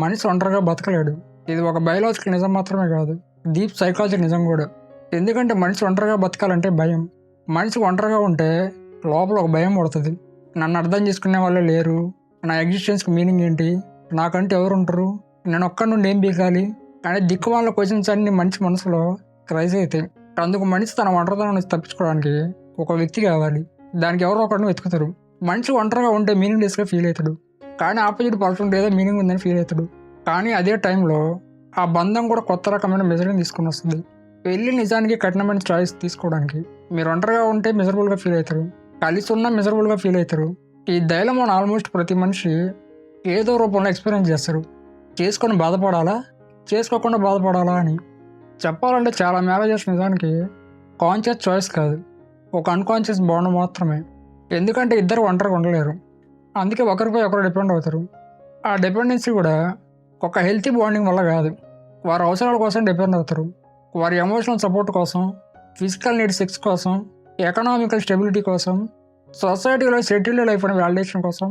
మనిషి ఒంటరిగా బతకలేడు. ఇది ఒక బయోలాజికల్ నిజం మాత్రమే కాదు, డీప్ సైకాలజీ నిజం కూడా. ఎందుకంటే మనిషి ఒంటరిగా బతకాలంటే భయం. మనిషి ఒంటరిగా ఉంటే లోపల ఒక భయం పడుతుంది. నన్ను అర్థం చేసుకునే వాళ్ళే లేరు, నా ఎగ్జిస్టెన్స్కి మీనింగ్ ఏంటి, నాకంటే ఎవరు ఉంటారు, నేను ఒక్కడి నుండి ఏం బీకాలి అనే దిక్కు వాళ్ళ క్వశ్చన్స్ అన్ని మనిషి మనసులో క్రైజ్ అవుతాయి. అందుకు మనిషి తన ఒంటరితనం నుంచి తప్పించుకోవడానికి ఒక వ్యక్తి కావాలి. దానికి ఎవరో ఒకరిని వెతుకుతారు. మనిషి ఒంటరిగా ఉంటే మీనింగ్లెస్గా ఫీల్ అవుతాడు, కానీ ఆపోజిట్ పర్సన్ ఏదో మీనింగ్ ఉందని ఫీల్ అవుతాడు. కానీ అదే టైంలో ఆ బంధం కూడా కొత్త రకమైన మెజర్ని తీసుకుని వస్తుంది. పెళ్ళి నిజానికి కఠినమైన చాయిస్ తీసుకోవడానికి. మీరు ఒంటరిగా ఉంటే మిజరబుల్గా ఫీల్ అవుతారు, కలిసి ఉన్నా మిజరబుల్గా ఫీల్ అవుతారు. ఈ డైలమాను ఆల్మోస్ట్ ప్రతి మనిషి ఏదో రూపంలో ఎక్స్పీరియన్స్ చేస్తారు. చేసుకొని బాధపడాలా, చేసుకోకుండా బాధపడాలా అని. చెప్పాలంటే చాలా మ్యారేజెస్ నిజానికి కాన్షియస్ చాయిస్ కాదు, ఒక అన్కాన్షియస్ బాండ్ మాత్రమే. ఎందుకంటే ఇద్దరు ఒంటరిగా ఉండలేరు, అందుకే ఒకరిపై ఒకరు డిపెండ్ అవుతారు. ఆ డిపెండెన్సీ కూడా ఒక హెల్తీ బాండింగ్ వల్ల కాదు. వారి అవసరాల కోసం డిపెండ్ అవుతారు, వారి ఎమోషనల్ సపోర్ట్ కోసం, ఫిజికల్ నీడ్ సెక్స్ కోసం, ఎకనామికల్ స్టెబిలిటీ కోసం, సొసైటీలో సెటిల్డ్ లైఫ్ అనే వాలిడేషన్ కోసం,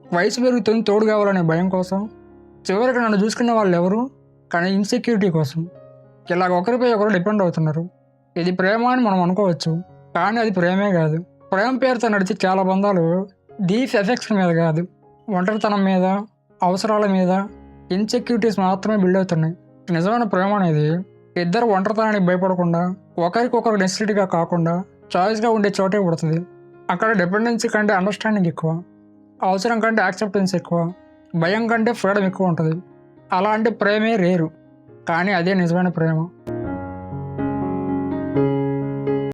వయసు పెరుగుతుంది తోడు కావాలనే భయం కోసం, చివరికి నన్ను చూసుకునే వాళ్ళు ఎవరు కానీ ఇన్సెక్యూరిటీ కోసం. ఇలాగ ఒకరిపై ఒకరు డిపెండ్ అవుతున్నారు. ఇది ప్రేమ అని మనం అనుకోవచ్చు, కానీ అది ప్రేమే కాదు. ప్రేమ పేరుతో నడిచే చాలా బంధాలు డీప్ ఎఫెక్ట్స్ మీద కాదు, ఒంటరితనం మీద, అవసరాల మీద, ఇన్సెక్యూరిటీస్ మాత్రమే బిల్డ్ అవుతున్నాయి. నిజమైన ప్రేమ అనేది ఇద్దరు ఒంటరితనానికి భయపడకుండా, ఒకరికొకరు నెసెసిటీగా కాకుండా చాయిస్గా ఉండే చోటే పుడుతుంది. అక్కడ డిపెండెన్సీ కంటే అండర్స్టాండింగ్ ఎక్కువ, అవసరం కంటే యాక్సెప్టెన్స్ ఎక్కువ, భయం కంటే ఫ్రీడమ్ ఎక్కువ ఉంటుంది. అలాంటి ప్రేమే రేరు, కానీ అదే నిజమైన ప్రేమ.